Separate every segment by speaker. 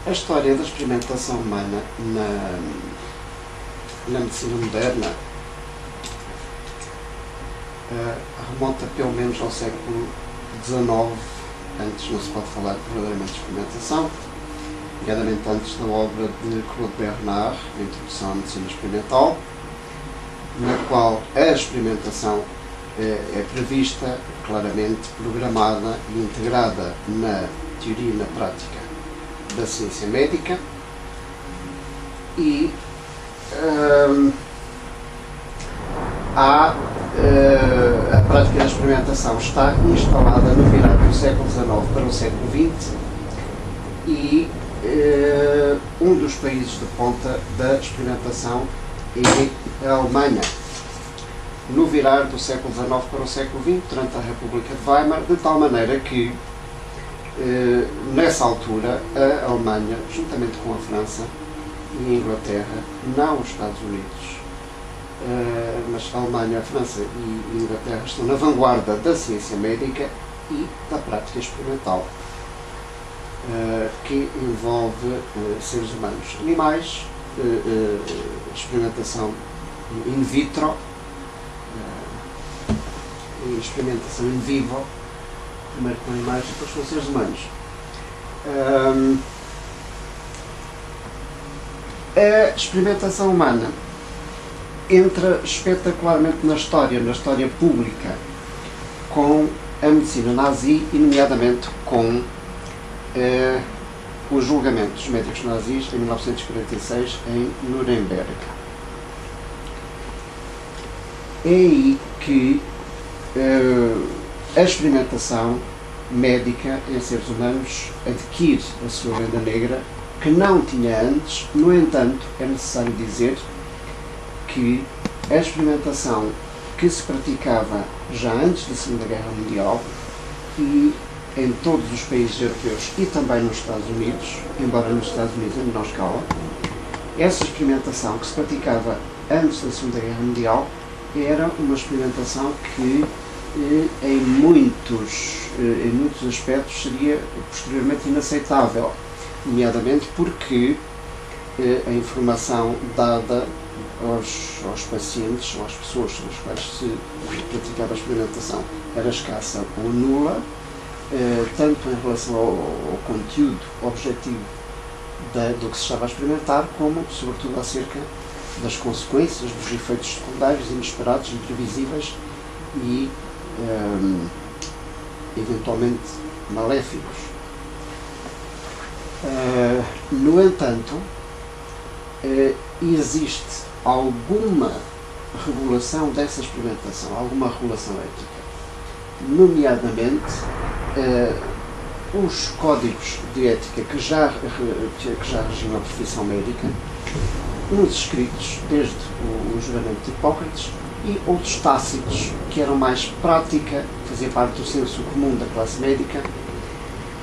Speaker 1: A história da experimentação humana na medicina moderna remonta pelo menos ao século XIX. Antes não se pode falar verdadeiramente de experimentação, nomeadamente antes da obra de Claude Bernard, a Introdução à Medicina Experimental, na qual a experimentação é prevista, claramente programada e integrada na teoria e na prática da ciência médica, e a prática da experimentação está instalada no virar do século XIX para o século XX, e um dos países de ponta da experimentação é a Alemanha, no virar do século XIX para o século XX, durante a República de Weimar, de tal maneira que, nessa altura, a Alemanha, juntamente com a França e a Inglaterra, não os Estados Unidos, mas a Alemanha, a França e a Inglaterra estão na vanguarda da ciência médica e da prática experimental, que envolve seres humanos, animais, experimentação in vitro, e experimentação in vivo, primeiro com animais e depois com seres humanos. A experimentação humana entra espetacularmente na história pública, com a medicina nazi e, nomeadamente, com os julgamentos dos médicos nazis em 1946 em Nuremberg. É aí que a experimentação médica em seres humanos adquire a sua venda negra, que não tinha antes. No entanto, é necessário dizer que a experimentação que se praticava já antes da Segunda Guerra Mundial e em todos os países europeus e também nos Estados Unidos, embora nos Estados Unidos em menor escala, essa experimentação que se praticava antes da Segunda Guerra Mundial era uma experimentação que em muitos aspectos seria posteriormente inaceitável, nomeadamente porque a informação dada aos pacientes, ou às pessoas sobre as quais se praticava a experimentação, era escassa ou nula, tanto em relação ao conteúdo objetivo do que se estava a experimentar, como, sobretudo, acerca das consequências, dos efeitos secundários inesperados, imprevisíveis e eventualmente maléficos. No entanto, existe alguma regulação dessa experimentação, alguma regulação ética, nomeadamente os códigos de ética que já regiam a profissão médica, uns escritos desde o juramento de Hipócrates e outros tácitos, que eram mais prática, fazia parte do senso comum da classe médica.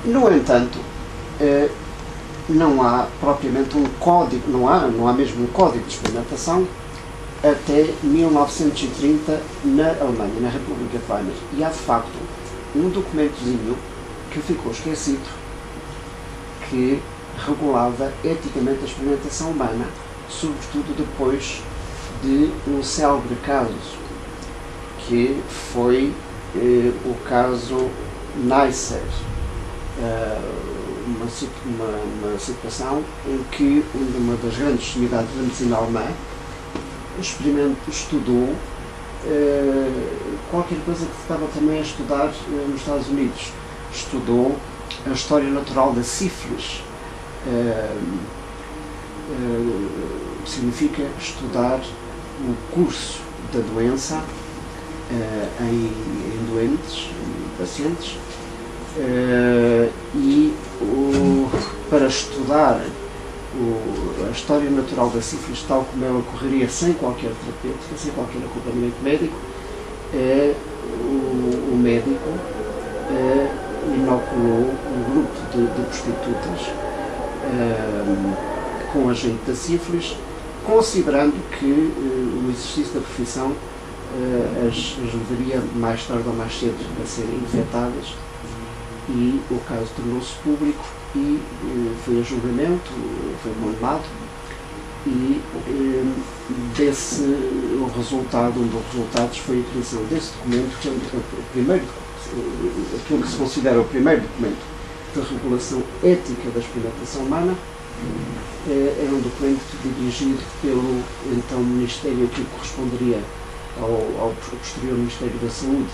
Speaker 1: No entanto, não há propriamente um código, não há mesmo um código de experimentação até 1930 na Alemanha, na República de Weimar. E há, de facto, um documentozinho que ficou esquecido, que regulava eticamente a experimentação humana, sobretudo depois de um célebre caso, que foi o caso Neisser, uma situação em que uma das grandes extremidades da medicina alemã estudou qualquer coisa que estava também a estudar nos Estados Unidos. Estudou a história natural da sífilis. Significa estudar o curso da doença em doentes, em pacientes, e para estudar a história natural da sífilis tal como ela ocorreria sem qualquer terapêutica, sem qualquer acompanhamento médico, o médico inoculou um grupo de prostitutas com agente da sífilis, considerando que o exercício da profissão as levaria mais tarde ou mais cedo a serem infectadas e o caso tornou-se público e foi a julgamento, foi condenado, e o resultado, um dos resultados foi a criação desse documento, que é o primeiro, aquilo que se considera o primeiro documento da regulação ética da experimentação humana. É um documento dirigido pelo então Ministério que corresponderia ao posterior Ministério da Saúde,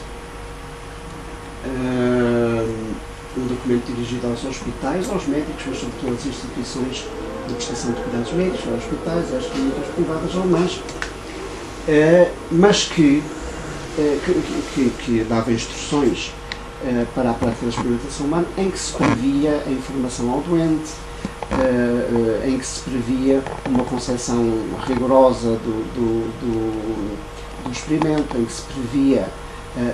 Speaker 1: um documento dirigido aos hospitais, aos médicos, mas sobretudo às instituições de prestação de cuidados médicos, aos hospitais, às clínicas privadas alemãs, mas que dava instruções para a prática da experimentação humana, em que se previa a informação ao doente, em que se previa uma concepção rigorosa do experimento, em que se previa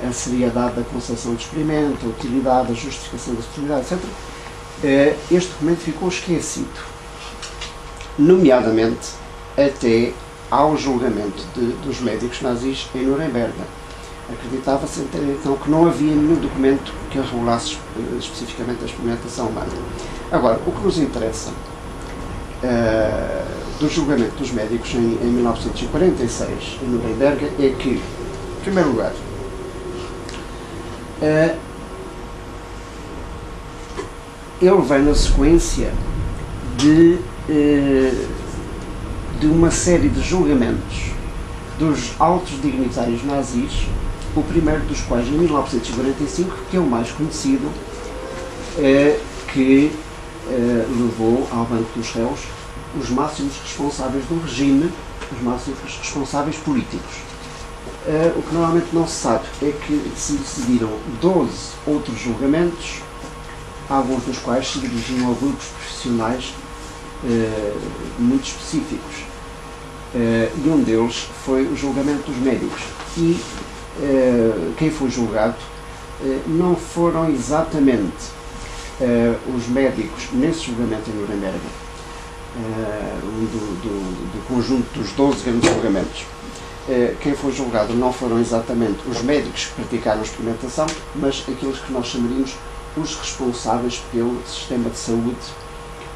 Speaker 1: a seriedade da concepção do experimento, a utilidade, a justificação da utilidade, etc. Este documento ficou esquecido, nomeadamente até ao julgamento dos médicos nazis em Nuremberg. Acreditava-se então que não havia nenhum documento que regulasse especificamente a experimentação humana. Agora, o que nos interessa do julgamento dos médicos em 1946 em Nuremberg é que, em primeiro lugar, ele vem na sequência de uma série de julgamentos dos altos dignitários nazis, o primeiro dos quais em 1945, que é o mais conhecido, que levou ao banco dos réus os máximos responsáveis do regime, os máximos responsáveis políticos. O que normalmente não se sabe é que se decidiram 12 outros julgamentos, alguns dos quais se dirigiam a grupos profissionais muito específicos. E um deles foi o julgamento dos médicos. E quem foi julgado não foram exatamente os médicos nesse julgamento em Nuremberg, do conjunto dos 12 grandes julgamentos. Quem foi julgado não foram exatamente os médicos que praticaram a experimentação, mas aqueles que nós chamaríamos os responsáveis pelo sistema de saúde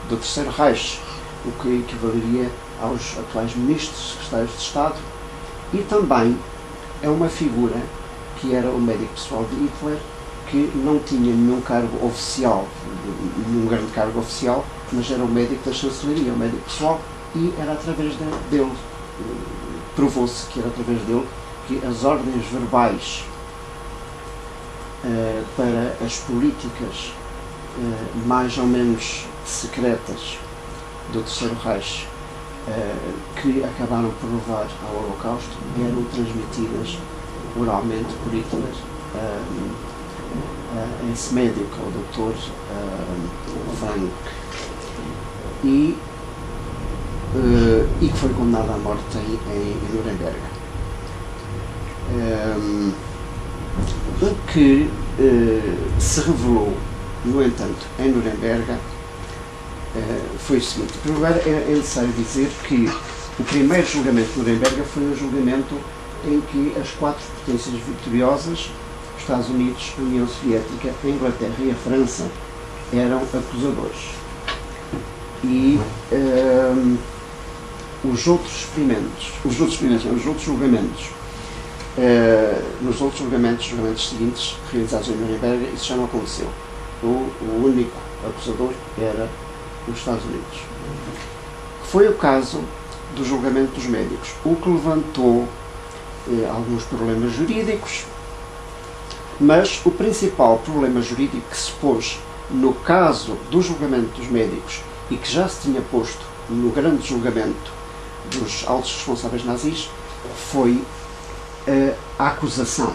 Speaker 1: do Terceiro Reich, o que equivaleria aos atuais ministros, secretários de Estado, e também é uma figura que era o médico pessoal de Hitler, que não tinha nenhum cargo oficial, nenhum grande cargo oficial, mas era o médico da chancelaria, o médico pessoal, e era através dele, provou-se que era através dele que as ordens verbais para as políticas mais ou menos secretas do Terceiro Reich, que acabaram por levar ao Holocausto, eram transmitidas oralmente por Hitler a esse médico, ao Dr. Frank, e que foi condenado à morte em Nuremberg. O que se revelou, no entanto, em Nuremberg foi o seguinte. Em primeiro lugar, é necessário dizer que o primeiro julgamento de Nuremberg foi um julgamento em que as quatro potências vitoriosas, os Estados Unidos, a União Soviética, a Inglaterra e a França, eram acusadores. E os outros julgamentos, nos outros julgamentos seguintes, realizados em Nuremberg, isso já não aconteceu. O único acusador era os Estados Unidos. Foi o caso do julgamento dos médicos, o que levantou alguns problemas jurídicos, mas o principal problema jurídico que se pôs no caso do julgamento dos médicos e que já se tinha posto no grande julgamento dos altos responsáveis nazis foi a acusação,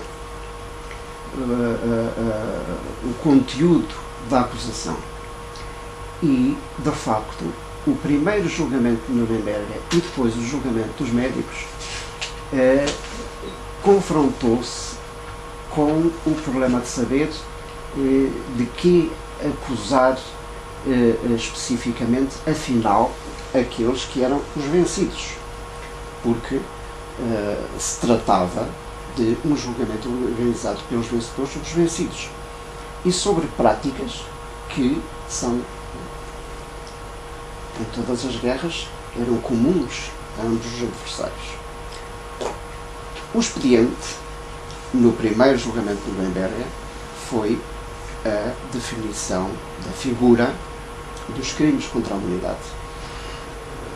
Speaker 1: o conteúdo da acusação. E, de facto, o primeiro julgamento de Nuremberg e depois o julgamento dos médicos confrontou-se com o problema de saber de que acusar especificamente, afinal, aqueles que eram os vencidos, porque se tratava de um julgamento organizado pelos vencedores sobre os vencidos. e sobre práticas que são, em todas as guerras, eram comuns a ambos os adversários. O expediente, no primeiro julgamento de Nuremberg, foi a definição da figura dos crimes contra a humanidade,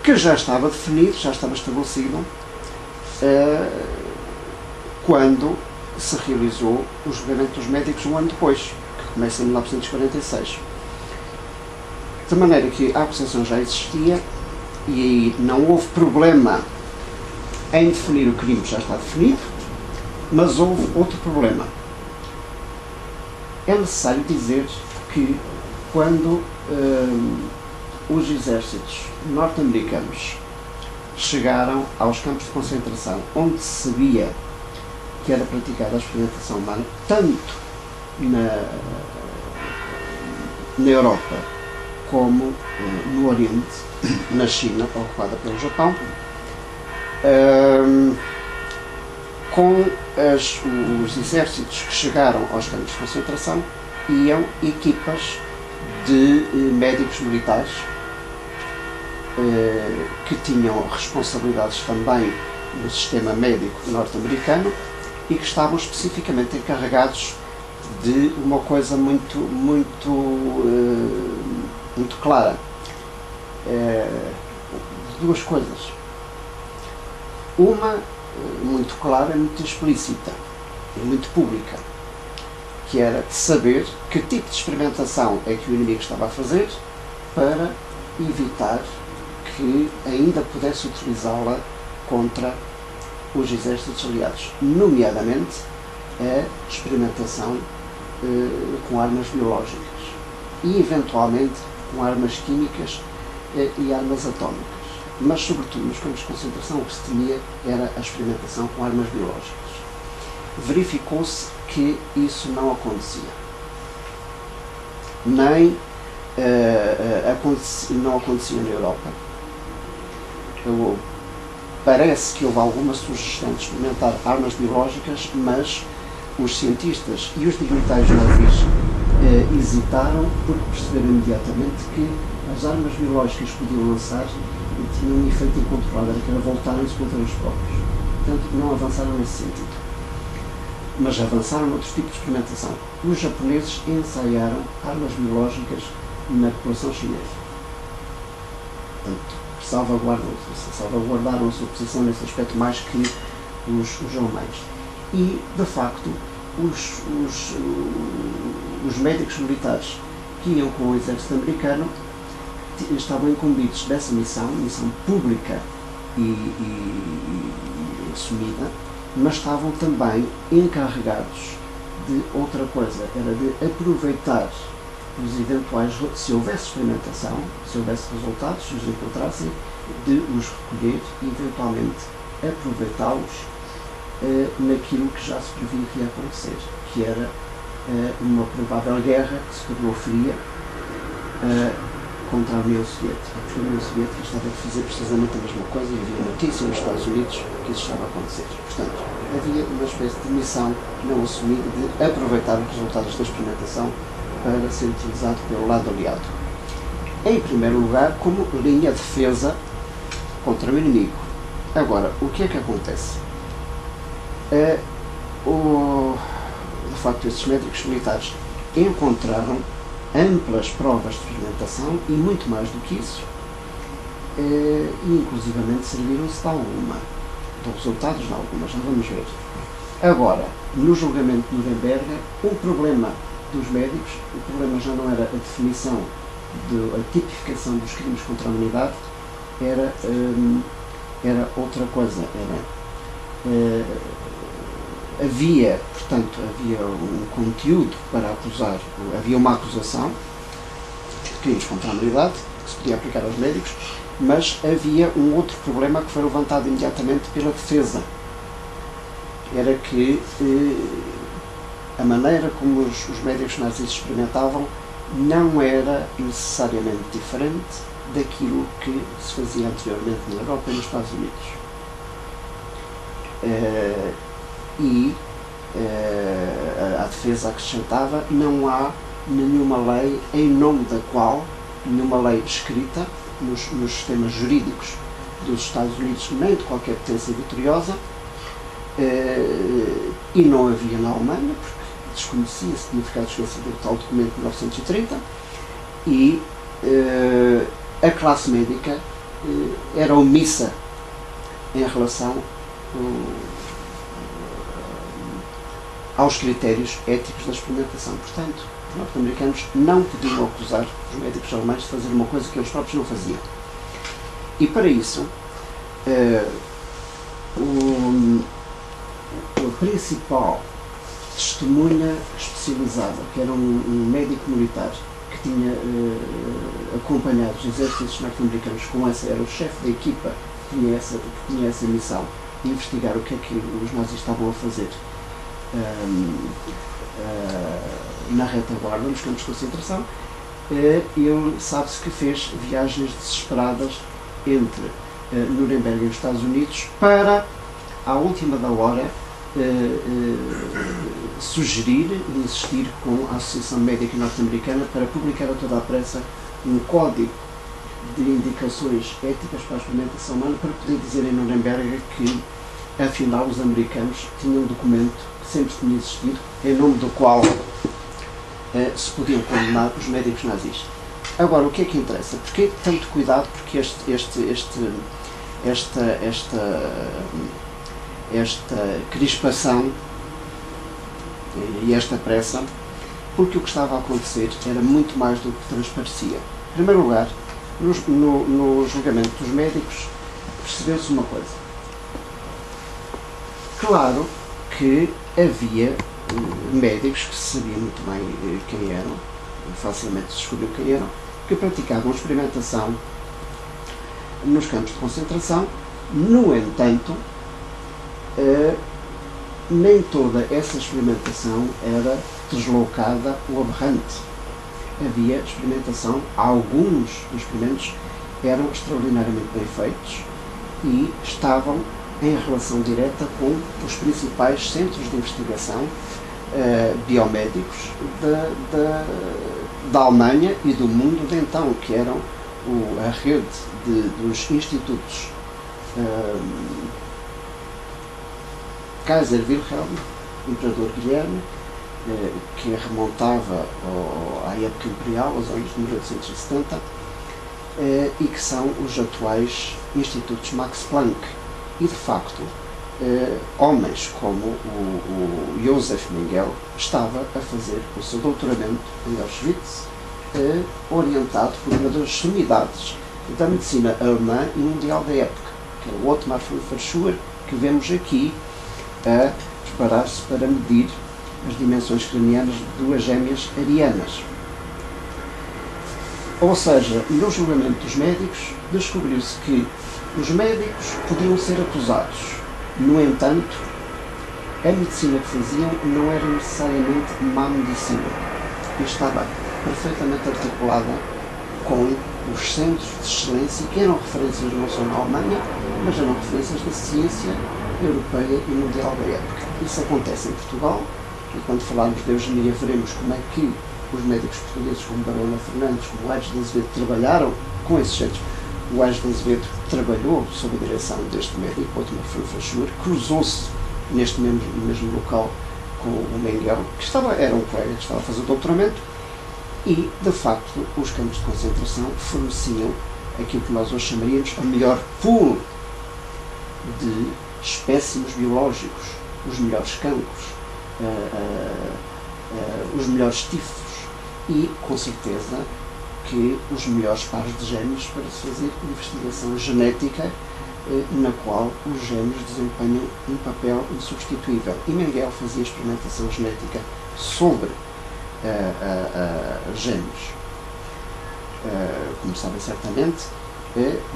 Speaker 1: que já estava definido, já estava estabelecido quando se realizou o julgamento dos médicos um ano depois, que começa em 1946. De maneira que a acusação já existia e não houve problema em definir o crime que já está definido, mas houve outro problema. É necessário dizer que quando os exércitos norte-americanos chegaram aos campos de concentração, onde se sabia que era praticada a experimentação humana, tanto na Europa como no Oriente, na China, ocupada pelo Japão, com os exércitos que chegaram aos campos de concentração, iam equipas de médicos militares que tinham responsabilidades também no sistema médico norte-americano e que estavam especificamente encarregados de uma coisa muito clara, duas coisas. Uma muito clara, muito explícita e muito pública, que era de saber que tipo de experimentação é que o inimigo estava a fazer para evitar que ainda pudesse utilizá-la contra os exércitos aliados, nomeadamente a experimentação com armas biológicas e eventualmente com armas químicas e armas atómicas. Mas, sobretudo, nos campos de concentração, o que se temia era a experimentação com armas biológicas. Verificou-se que isso não acontecia. Nem não acontecia na Europa. Parece que houve alguma sugestão de experimentar armas biológicas, mas os cientistas e os dignitários nazis hesitaram porque perceberam imediatamente que as armas biológicas que podiam lançar tinham um efeito incontrolável, que era voltarem-se contra os próprios. Portanto, não avançaram nesse sentido. Mas avançaram noutros tipos de experimentação. Os japoneses ensaiaram armas biológicas na população chinesa. Portanto, salvaguardaram a sua posição nesse aspecto mais que os alemães. E, de facto, os médicos militares que iam com o exército americano estavam incumbidos dessa missão pública e assumida, mas estavam também encarregados de outra coisa, era de aproveitar os eventuais, se houvesse experimentação, se houvesse resultados, se os encontrassem, de os recolher e eventualmente aproveitá-los naquilo que já se previa que ia acontecer, que era uma provável guerra que se tornou fria contra a União Soviética. Porque a União Soviética estava a fazer precisamente a mesma coisa e havia notícia nos Estados Unidos que isso estava a acontecer. Portanto, havia uma espécie de missão não assumida de aproveitar os resultados da experimentação para ser utilizado pelo lado aliado. Em primeiro lugar, como linha de defesa contra o inimigo. Agora, o que é que acontece? De facto, esses médicos militares encontraram amplas provas de experimentação e muito mais do que isso, e inclusivamente serviram-se de alguma, de resultados de alguma, já vamos ver. Agora, no julgamento de Nuremberg, o problema dos médicos, o problema já não era a definição, a tipificação dos crimes contra a humanidade, era outra coisa, havia um conteúdo para acusar, havia uma acusação de crimes contra a humanidade que se podia aplicar aos médicos, mas havia um outro problema que foi levantado imediatamente pela defesa. Era que a maneira como os médicos nazis experimentavam não era necessariamente diferente daquilo que se fazia anteriormente na Europa e nos Estados Unidos. E a defesa acrescentava: não há nenhuma lei em nome da qual, nenhuma lei escrita nos sistemas jurídicos dos Estados Unidos, nem de qualquer potência vitoriosa, e não havia na Alemanha, porque desconhecia o significado desconhecido do tal documento de 1930, e a classe médica era omissa em relação aos critérios éticos da experimentação. Portanto, os norte-americanos não podiam acusar os médicos alemães de fazer uma coisa que eles próprios não faziam. E para isso, a principal testemunha especializada, que era um médico militar que tinha acompanhado os exércitos norte-americanos com essa, era o chefe da equipa que tinha essa missão de investigar o que é que os nazis estavam a fazer na retaguarda, nos campos de concentração. Ele sabe-se que fez viagens desesperadas entre Nuremberg e os Estados Unidos para, à última da hora, sugerir e insistir com a Associação Médica Norte-Americana para publicar a toda a pressa um código de indicações éticas para a experimentação humana, para poder dizer em Nuremberg que, afinal, os americanos tinham um documento que sempre tinha existido, em nome do qual se podiam condenar os médicos nazis. Agora, o que é que interessa? Porque tanto cuidado, porque esta crispação e esta pressa, porque o que estava a acontecer era muito mais do que transparecia. Em primeiro lugar, no julgamento dos médicos, percebeu-se uma coisa. Claro que havia médicos que se sabia muito bem quem eram, facilmente se descobriu quem eram, que praticavam experimentação nos campos de concentração. No entanto, nem toda essa experimentação era deslocada ou aberrante. Havia experimentação, alguns dos experimentos eram extraordinariamente bem feitos e estavam em relação direta com os principais centros de investigação biomédicos da Alemanha e do mundo de então, que eram a rede dos institutos Kaiser Wilhelm, Imperador Guilherme, que remontava à época imperial, aos anos de 1870, e que são os atuais institutos Max Planck. E, de facto, homens como o Josef Mengele estava a fazer o seu doutoramento em Auschwitz, orientado por uma das sumidades da medicina alemã e mundial da época, que era o Ottmar von Verschuer, que vemos aqui a preparar-se para medir as dimensões cranianas de duas gêmeas arianas. Ou seja, no julgamento dos médicos, descobriu-se que os médicos podiam ser acusados. No entanto, a medicina que faziam não era necessariamente má medicina. E estava perfeitamente articulada com os centros de excelência, que eram referências não só na Alemanha, mas eram referências da ciência europeia e mundial da época. Isso acontece em Portugal, e quando falarmos de eugenia veremos como é que os médicos portugueses como Barona Fernandes, como Aires de Azevedo, trabalharam com esses centros. O Aires de Azevedo trabalhou sob a direção deste médico, Ottmar von Verschuer, cruzou-se neste mesmo local com o Mengele, que era um colega que estava a fazer o doutoramento, e, de facto, os campos de concentração forneciam aquilo que nós hoje chamaríamos a melhor pool de espécimes biológicos, os melhores cancros, os melhores tifos e, com certeza, que os melhores pares de gêmeos para se fazer investigação genética, na qual os gêmeos desempenham um papel insubstituível. E Mengele fazia experimentação genética sobre gêmeos. Como sabem certamente,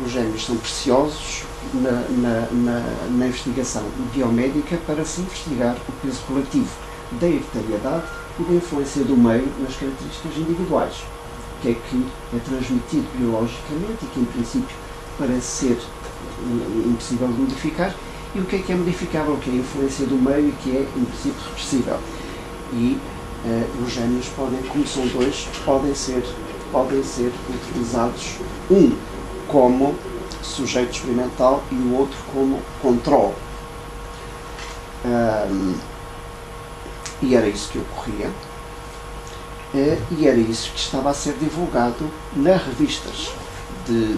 Speaker 1: os gêmeos são preciosos na investigação biomédica para se investigar o peso relativo da hereditariedade e da influência do meio nas características individuais, que é que é transmitido biologicamente e que, em princípio, parece ser impossível de modificar, e o que é modificável, o que é a influência do meio e que é, em princípio, reversível. E os génios podem, como são dois, podem ser utilizados, um como sujeito experimental e o outro como controle. E era isso que ocorria, e era isso que estava a ser divulgado nas revistas de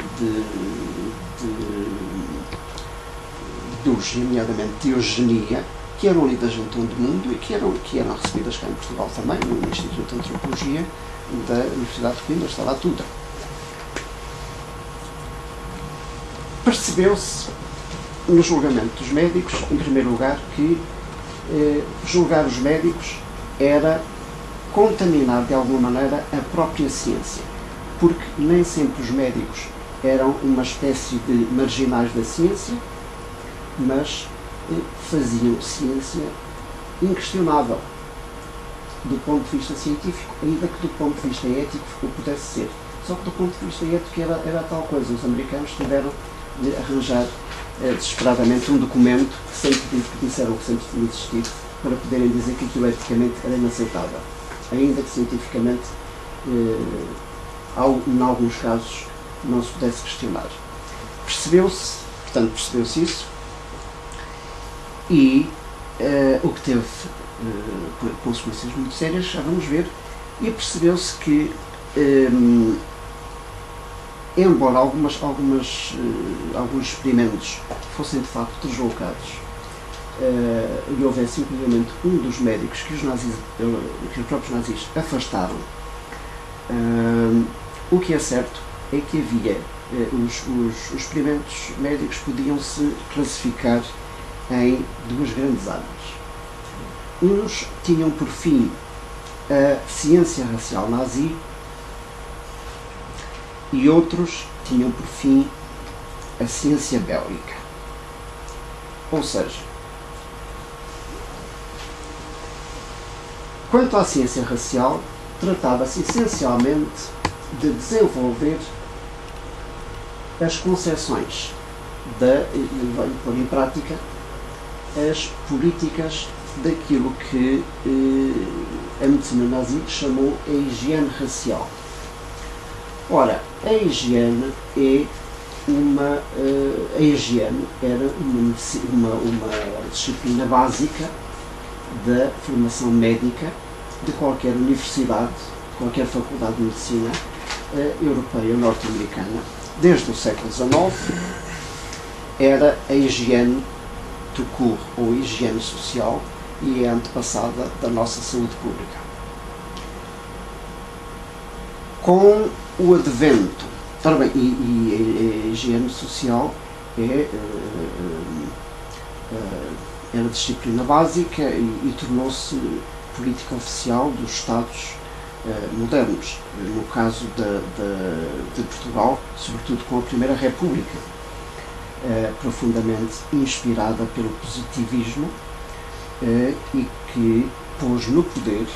Speaker 1: biologia, nomeadamente de eugenia, que eram lidas em todo o mundo e que eram recebidas cá em Portugal também, no Instituto de Antropologia da Universidade de Coimbra, estava tudo. Percebeu-se no julgamento dos médicos, em primeiro lugar, que julgar os médicos era contaminar de alguma maneira a própria ciência, porque nem sempre os médicos eram uma espécie de marginais da ciência, mas faziam ciência inquestionável do ponto de vista científico, ainda que do ponto de vista ético o pudesse ser. Só que do ponto de vista ético era tal coisa. Os americanos tiveram de arranjar desesperadamente um documento que disseram que sempre tinha existido para poderem dizer que aquilo eticamente era inaceitável, ainda que cientificamente em alguns casos não se pudesse questionar. Percebeu-se isso, e o que teve consequências muito sérias, já vamos ver, e percebeu-se que embora alguns experimentos fossem de facto deslocados e houvesse inclusivamente um dos médicos que os próprios nazis afastaram, o que é certo é que havia os experimentos médicos podiam se classificar em duas grandes áreas. Uns tinham por fim a ciência racial nazi e outros tinham por fim a ciência bélica. Ou seja, quanto à ciência racial, tratava-se essencialmente de desenvolver as concepções e pôr em prática as políticas daquilo que a medicina nazi chamou a higiene racial. Ora, a higiene era uma disciplina básica da formação médica de qualquer universidade, de qualquer faculdade de medicina europeia ou norte-americana. Desde o século XIX era a higiene tout court, ou higiene social, e é antepassada da nossa saúde pública. Com o advento, e a higiene social era disciplina básica e tornou-se política oficial dos Estados modernos, no caso de Portugal, sobretudo com a Primeira República, profundamente inspirada pelo positivismo e que pôs no poder,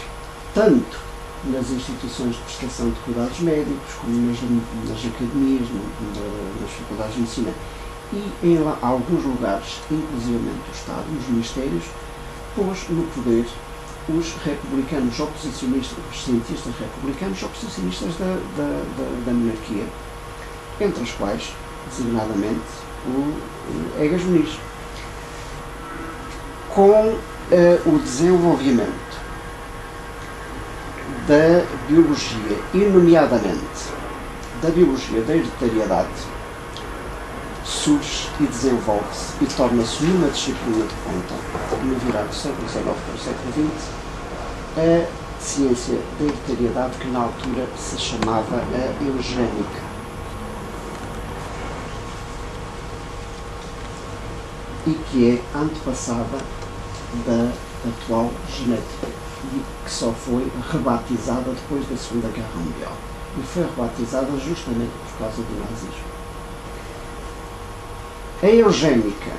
Speaker 1: tanto nas instituições de prestação de cuidados médicos, como nas academias, nas faculdades de medicina e em alguns lugares, inclusivamente do Estado, nos ministérios, pôs no poder os republicanos oposicionistas, os cientistas republicanos oposicionistas da monarquia, entre os quais, designadamente, o Egas Muniz. Com o desenvolvimento da biologia, e nomeadamente da biologia da hereditariedade, surge e desenvolve-se e torna-se uma disciplina de ponta, no virar do século XIX para o século XX, a ciência da hereditariedade, que na altura se chamava a eugénica. E que é antepassada da atual genética e que só foi rebatizada depois da Segunda Guerra Mundial. E foi rebatizada justamente por causa do nazismo. A eugénica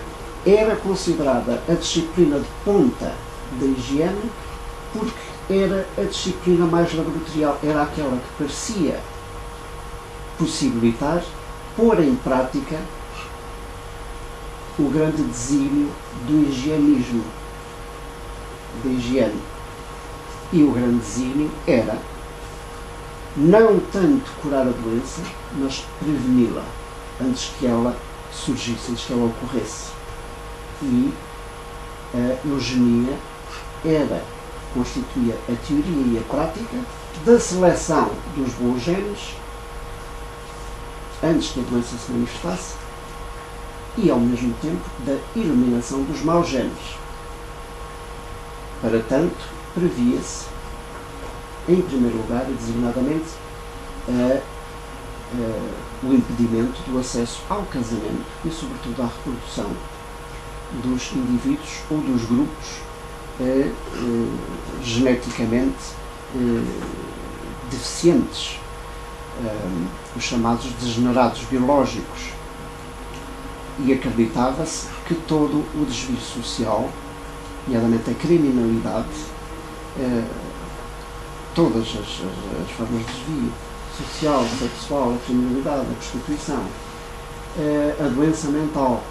Speaker 1: era considerada a disciplina de ponta da higiene porque era a disciplina mais laboratorial, era aquela que parecia possibilitar pôr em prática o grande desígnio do higienismo, da higiene. E o grande desígnio era não tanto curar a doença, mas preveni-la antes que ela surgisse, antes que ela ocorresse. E a eugenia constituía a teoria e a prática da seleção dos bons genes antes que a doença se manifestasse e, ao mesmo tempo, da eliminação dos maus genes. Para tanto, previa-se, em primeiro lugar e designadamente, o impedimento do acesso ao casamento e, sobretudo, à reprodução dos indivíduos ou dos grupos geneticamente deficientes, os chamados degenerados biológicos. E acreditava-se que todo o desvio social, nomeadamente a criminalidade, todas as formas de desvio social, sexual, a criminalidade, a prostituição, a doença mental,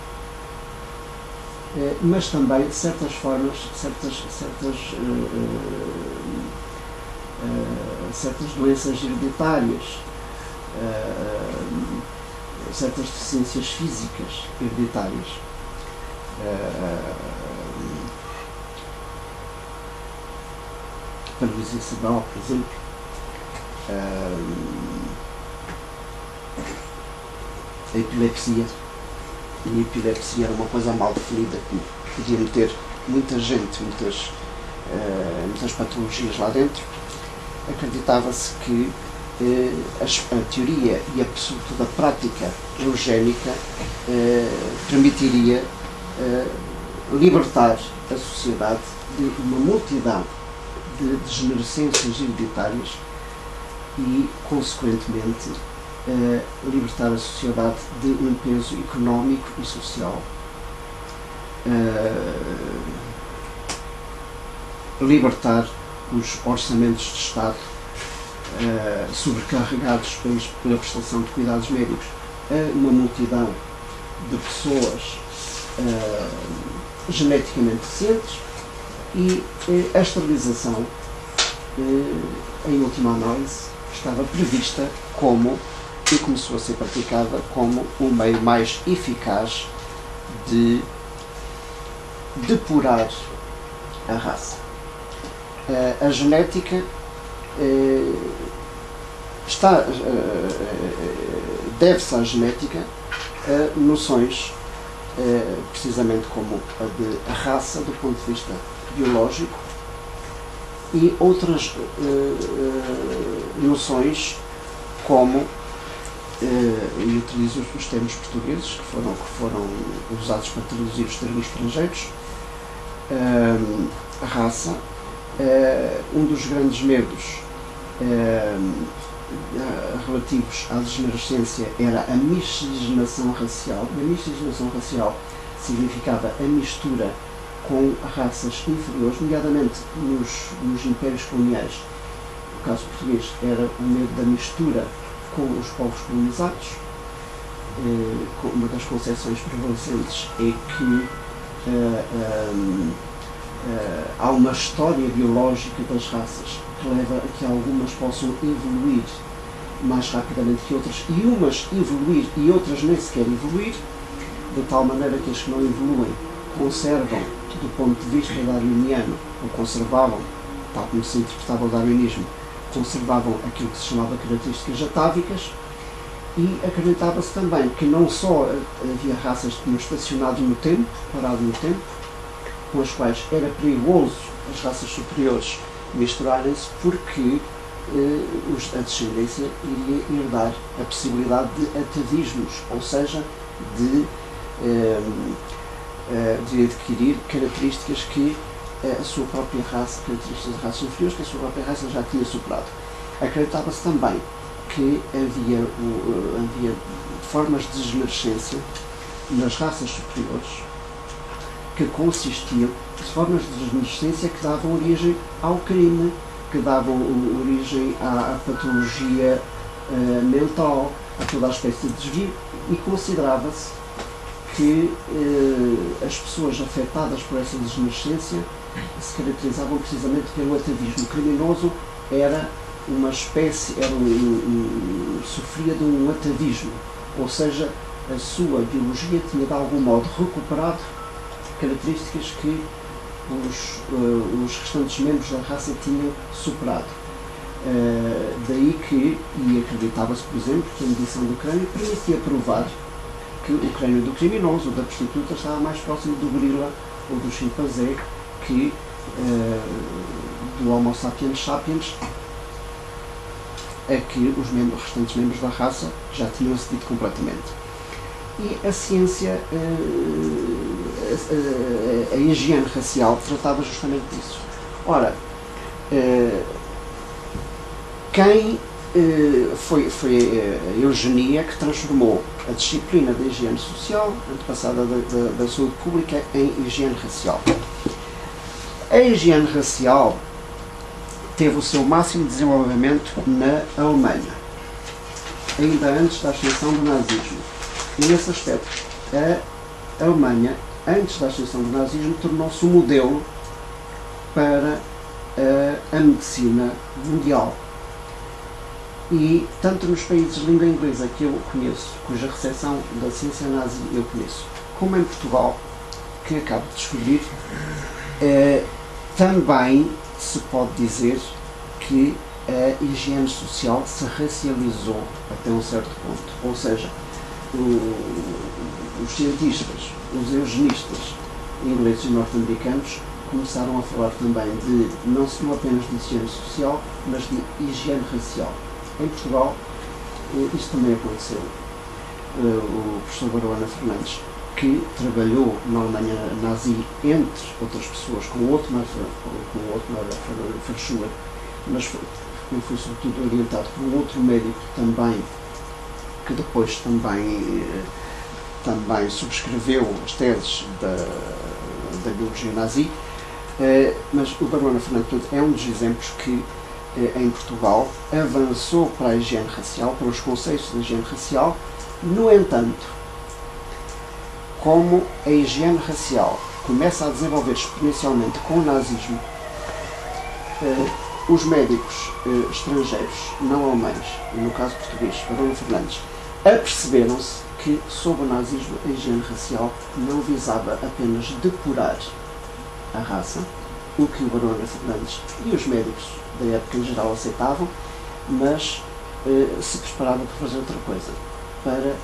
Speaker 1: mas também certas formas, certas doenças hereditárias, certas deficiências físicas hereditárias, paralisia cerebral, por exemplo, a epilepsia. E a epilepsia era uma coisa mal definida que podia meter muita gente, muitas patologias lá dentro. Acreditava-se que a teoria e sobretudo a prática eugénica permitiria libertar a sociedade de uma multidão de degenerescências hereditárias e, consequentemente, libertar a sociedade de um peso económico e social, libertar os orçamentos de Estado sobrecarregados pela prestação de cuidados médicos a uma multidão de pessoas geneticamente deficientes e a esterilização, em última análise, estava prevista e começou a ser praticada como o meio mais eficaz de depurar a raça. A genética deve-se à genética noções precisamente como a de raça do ponto de vista biológico e outras noções como, e utilizo os termos portugueses que foram usados para traduzir os termos estrangeiros, a raça. Um dos grandes medos relativos à degenerescência era a miscigenação racial. E a miscigenação racial significava a mistura com raças inferiores, nomeadamente nos impérios coloniais. No caso português, era o medo da mistura com os povos colonizados. Uma das concepções prevalecentes é que há uma história biológica das raças que leva a que algumas possam evoluir mais rapidamente que outras, e umas evoluir e outras nem sequer evoluir, de tal maneira que as que não evoluem conservam, do ponto de vista darwiniano, ou conservavam, tal como se interpretava o darwinismo, conservavam aquilo que se chamava características atávicas, e acreditava-se também que não só havia raças que tinham estacionado no tempo, parado no tempo, com as quais era perigoso as raças superiores misturarem-se, porque a descendência iria herdar a possibilidade de atavismos, ou seja, de adquirir características que a sua própria raça, características de raças inferiores, que a sua própria raça já tinha superado. Acreditava-se também que havia formas de degenerescência nas raças superiores que consistiam de formas de degenerescência que davam origem ao crime, que davam origem à patologia mental, a toda a espécie de desvio, e considerava-se que as pessoas afetadas por essa degenerescência se caracterizavam precisamente pelo atavismo. O criminoso era uma espécie, sofria de um atavismo, ou seja, a sua biologia tinha de algum modo recuperado características que os restantes membros da raça tinham superado. Daí que, e acreditava-se, por exemplo, que a medição do crânio permitia provar que o crânio do criminoso ou da prostituta estava mais próximo do gorila ou do chimpanzé que do Homo sapiens sapiens, a que os restantes membros da raça já tinham acedido completamente. E a ciência, a higiene racial, tratava justamente disso. Ora, foi a eugenia que transformou a disciplina da higiene social, antepassada da saúde pública, em higiene racial. A higiene racial teve o seu máximo desenvolvimento na Alemanha, ainda antes da ascensão do nazismo. E nesse aspecto, a Alemanha, antes da ascensão do nazismo, tornou-se um modelo para a medicina mundial. E tanto nos países de língua inglesa que eu conheço, cuja recepção da ciência nazi eu conheço, como em Portugal, que acabo de descobrir, também se pode dizer que a higiene social se racializou até um certo ponto. Ou seja, os cientistas, os eugenistas ingleses e norte-americanos começaram a falar também de não apenas de higiene social, mas de higiene racial. Em Portugal, isso também aconteceu. O professor Baroana Fernandes, que trabalhou na Alemanha nazi, entre outras pessoas, com o Otmar Verschuer, mas foi sobretudo orientado por um outro médico também, que depois também subscreveu as teses da biologia nazi, mas o Baroana Fernandes é um dos exemplos que em Portugal avançou para a higiene racial, para os conceitos de higiene racial. No entanto, como a higiene racial começa a desenvolver exponencialmente com o nazismo, os médicos estrangeiros, não alemães, e no caso português, Baroana Fernandes, aperceberam-se que, sob o nazismo, a higiene racial não visava apenas depurar a raça, o que o Baroana Fernandes e os médicos da época em geral aceitavam, mas se preparava para fazer outra coisa, para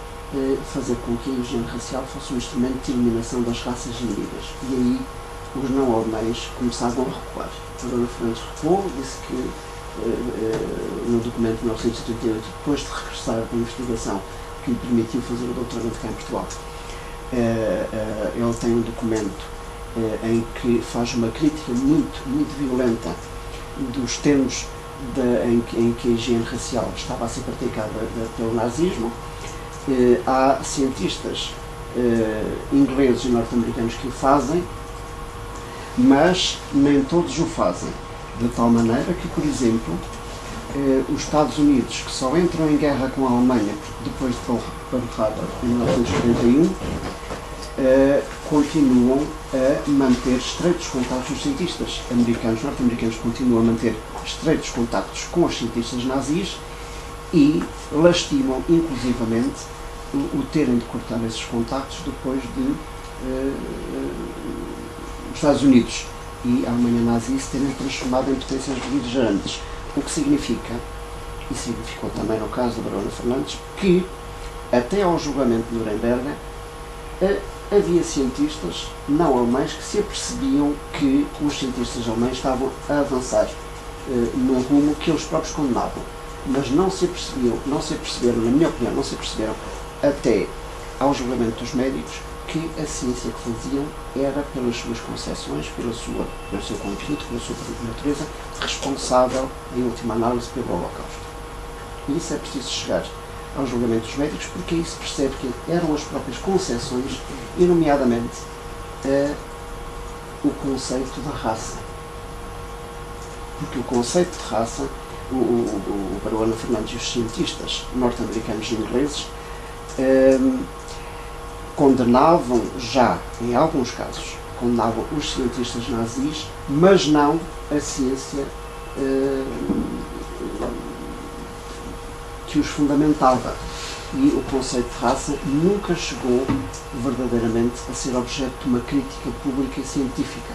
Speaker 1: fazer com que a higiene racial fosse um instrumento de eliminação das raças inimigas. E aí os não alemães começavam a recuar. O Baroana Fernandes recuou, disse que no documento de 1938, depois de regressar da investigação que lhe permitiu fazer o doutoramento cá em Portugal, ele tem um documento em que faz uma crítica muito violenta dos termos em que a higiene racial estava a ser praticada pelo nazismo. Há cientistas ingleses e norte-americanos que o fazem, mas nem todos o fazem. De tal maneira que, por exemplo, os Estados Unidos, que só entram em guerra com a Alemanha depois de Pearl Harbor, em 1941, continuam a manter estreitos contactos com os cientistas americanos, norte-americanos continuam a manter estreitos contactos com os cientistas nazis e lastimam inclusivamente o terem de cortar esses contactos depois de os Estados Unidos e a Alemanha nazi se terem transformado em potências beligerantes, o que significa, e significou também no caso do Baroana Fernandes, que até ao julgamento de Nuremberg havia cientistas não alemães que se apercebiam que os cientistas alemães estavam a avançar num rumo que eles próprios condenavam, mas não se aperceberam, na minha opinião, até ao julgamento dos médicos que a ciência que faziam era, pelas suas concepções, pelo seu conteúdo, pela sua natureza, responsável, em última análise, pelo Holocausto. E isso é preciso chegar ao julgamento dos médicos, porque aí se percebe que eram as próprias concepções, e nomeadamente o conceito da raça. Porque o conceito de raça, o Baroana Fernandes e os cientistas norte-americanos e ingleses condenavam já, em alguns casos, condenavam os cientistas nazis, mas não a ciência que os fundamentava. E o conceito de raça nunca chegou verdadeiramente a ser objeto de uma crítica pública e científica.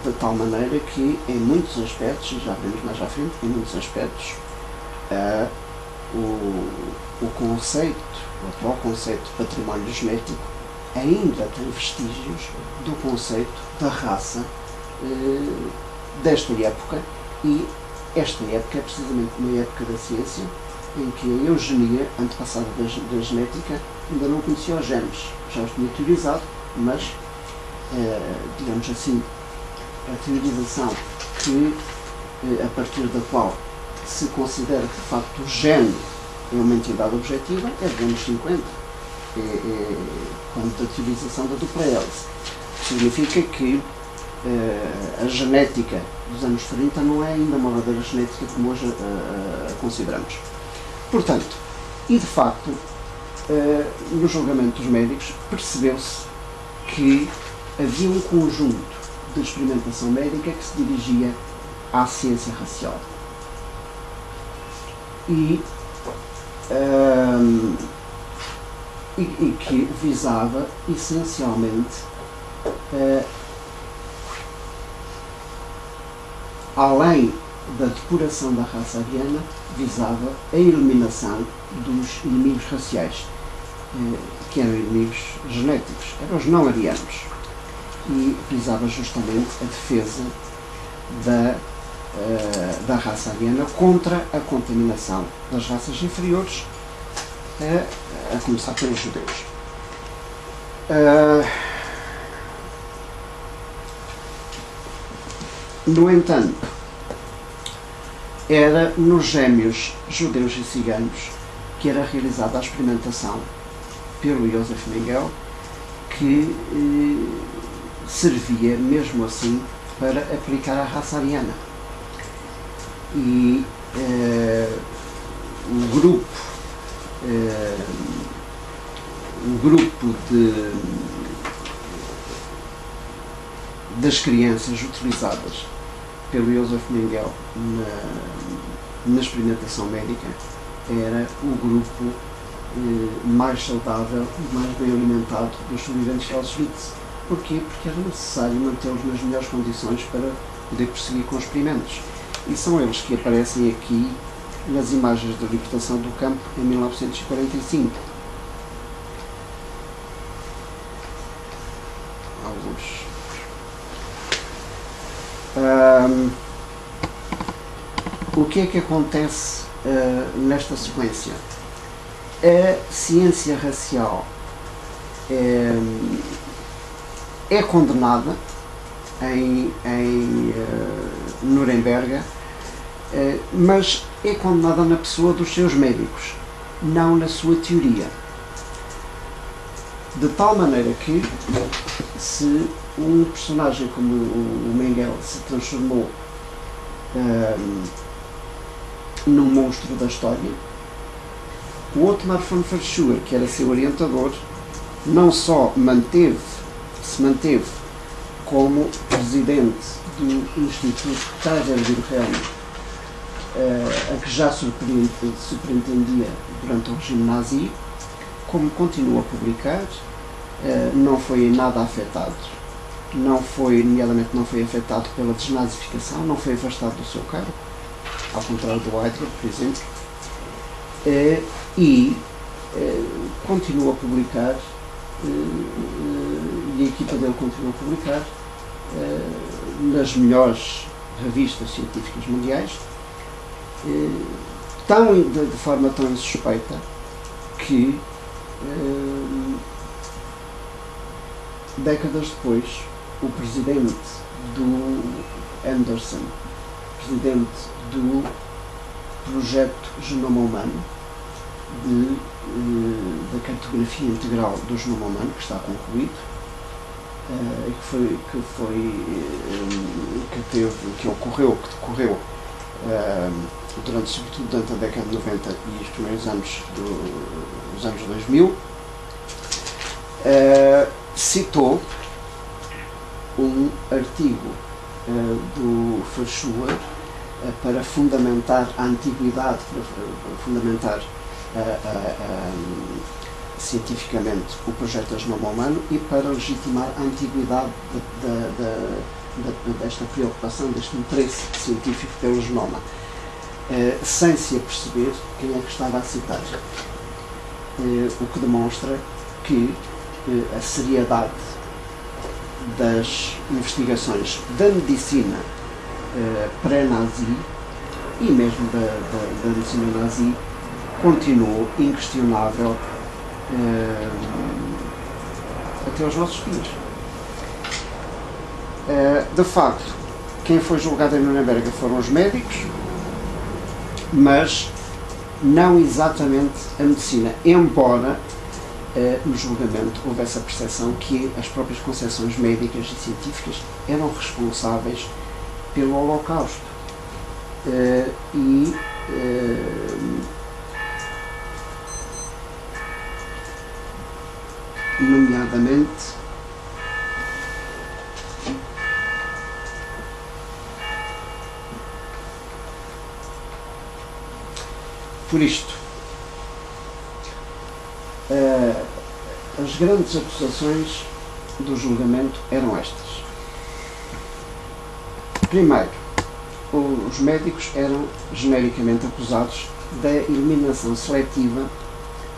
Speaker 1: De tal maneira que, em muitos aspectos, e já veremos mais à frente, em muitos aspectos, o conceito, o atual conceito de património genético ainda tem vestígios do conceito da raça desta época, e esta época é precisamente uma época da ciência em que a eugenia, antepassada da genética, ainda não conhecia os genes. Já os tinha teorizado, mas, digamos assim, a teorização que, a partir da qual se considera que de facto o gene é uma entidade objetiva, é dos anos 50, quando a teorização da dupla hélice. Significa que a genética dos anos 30 não é ainda uma verdadeira genética como hoje a consideramos. Portanto, e de facto, no julgamento dos médicos, percebeu-se que havia um conjunto de experimentação médica que se dirigia à ciência racial. E que visava essencialmente, além da depuração da raça ariana, visava a eliminação dos inimigos raciais, que eram inimigos genéticos, eram os não arianos, e visava justamente a defesa da raça ariana contra a contaminação das raças inferiores, a começar pelos judeus. No entanto, era nos gêmeos judeus e ciganos que era realizada a experimentação pelo Joseph Mengele, que servia mesmo assim para aplicar a raça ariana. E o grupo das crianças utilizadas pelo Joseph Mengele na experimentação médica era o grupo mais saudável e mais bem alimentado dos sobreviventes de Auschwitz. Porquê? Porque era necessário mantê-los nas melhores condições para poder prosseguir com os experimentos. E são eles que aparecem aqui nas imagens da libertação do campo em 1945. Alguns. O que é que acontece nesta sequência? A ciência racial é condenada em Nuremberg, mas é condenada na pessoa dos seus médicos, não na sua teoria. De tal maneira que, se um personagem como o Mengele se transformou num monstro da história, o Otmar von Verschuer, que era seu orientador, não só se manteve como presidente do Instituto Kaiser Wilhelm, a que já superintendia durante o regime nazi, como continuou a publicar, não foi em nada afetado, nomeadamente não foi afetado pela desnazificação, não foi afastado do seu cargo, ao contrário do Heydrich, por exemplo, e continua a publicar, e a equipa dele continua a publicar nas melhores revistas científicas mundiais, de forma tão insuspeita que décadas depois o presidente do Anderson, presidente do projeto Genoma Humano, da cartografia integral do genoma humano, que está concluído, que decorreu sobretudo durante a década de 90 e os primeiros anos dos anos 2000, citou um artigo do Verschuer para fundamentar a antiguidade, para fundamentar cientificamente o projeto de genoma humano e para legitimar a antiguidade desta preocupação, deste interesse científico pelo genoma, sem se aperceber quem é que estava a citar. O que demonstra que a seriedade das investigações da medicina pré-nazi e mesmo da medicina nazi continuou inquestionável até aos nossos dias. De facto, quem foi julgado em Nuremberg foram os médicos, mas não exatamente a medicina, embora no julgamento houvesse a percepção que as próprias concepções médicas e científicas eram responsáveis pelo Holocausto. Nomeadamente por isto, as grandes acusações do julgamento eram estas. Primeiro, os médicos eram genericamente acusados da eliminação seletiva,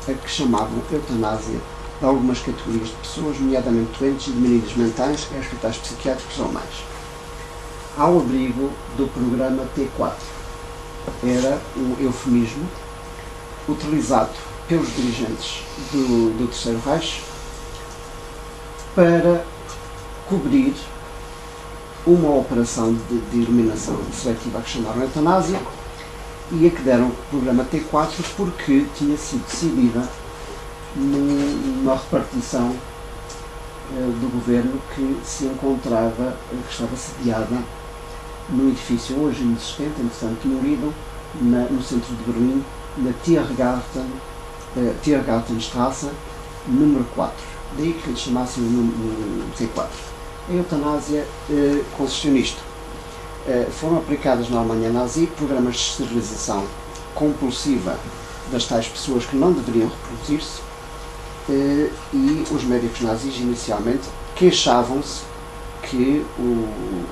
Speaker 1: a que chamavam eutanásia, de algumas categorias de pessoas, nomeadamente doentes e diminuídos mentais, em hospitais psiquiátricos ou mais, ao abrigo do programa T4. Era um eufemismo utilizado pelos dirigentes do Terceiro Reich para cobrir uma operação de eliminação seletiva que chamaram eutanásia e a que deram o programa T4 porque tinha sido decidida numa repartição do governo que se encontrava, que estava sediada num edifício hoje inexistente, entretanto demolido, no centro de Berlim, na Tiergartenstrasse, número 4. Daí que lhe chamassem o T4. A eutanásia consistiu nisto. Foram aplicadas na Alemanha nazi programas de esterilização compulsiva das tais pessoas que não deveriam reproduzir-se, e os médicos nazis inicialmente queixavam-se que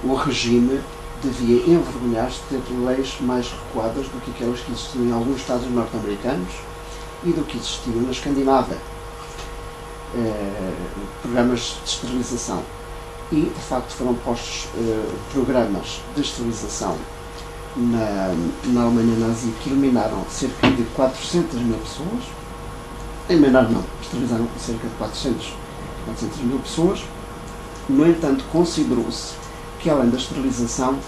Speaker 1: o regime devia envergonhar-se de ter leis mais recuadas do que aquelas que existiam em alguns estados norte-americanos e do que existiam na Escandinávia. Programas de esterilização. E, de facto, foram postos programas de esterilização na Alemanha nazi que eliminaram cerca de 400 mil pessoas. Eliminaram não, esterilizaram cerca de 400 mil pessoas. No entanto, considerou-se que, além da esterilização,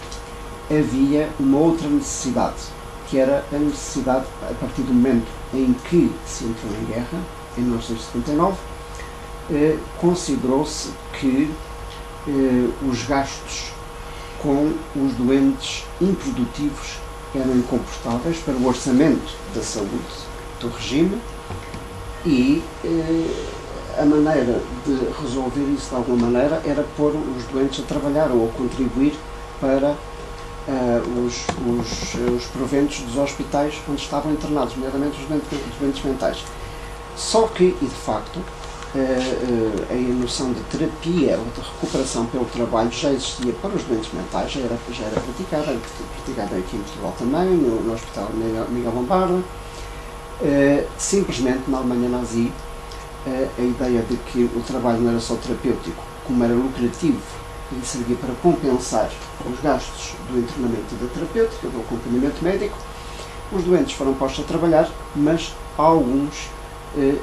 Speaker 1: havia uma outra necessidade, que era a necessidade, a partir do momento em que se entrou em guerra, em 1979, considerou-se que os gastos com os doentes improdutivos eram incomportáveis para o orçamento da saúde do regime e a maneira de resolver isso de alguma maneira era pôr os doentes a trabalhar ou a contribuir para os proventos dos hospitais onde estavam internados, nomeadamente os doentes mentais. Só que, e de facto, a noção de terapia ou de recuperação pelo trabalho já existia para os doentes mentais, já era praticada aqui em Portugal também, no Hospital Miguel Lombardo. Simplesmente, na Alemanha nazi, a ideia de que o trabalho não era só terapêutico, como era lucrativo e servia para compensar os gastos do internamento e da terapêutica, do acompanhamento médico, os doentes foram postos a trabalhar, mas alguns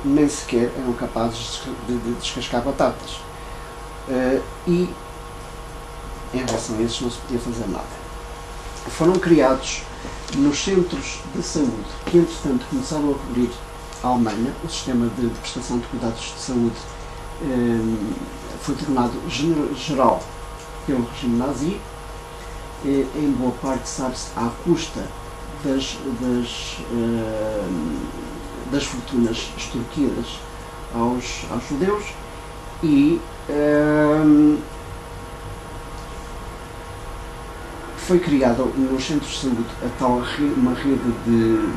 Speaker 1: nem sequer eram capazes de descascar batatas. E em relação a esses não se podia fazer nada. Foram criados nos centros de saúde, que entretanto começaram a cobrir a Alemanha, o sistema de prestação de cuidados de saúde foi tornado geral pelo regime nazi, em boa parte, sabe-se, à custa das fortunas extorquidas aos judeus, e foi criada nos centros de saúde uma rede de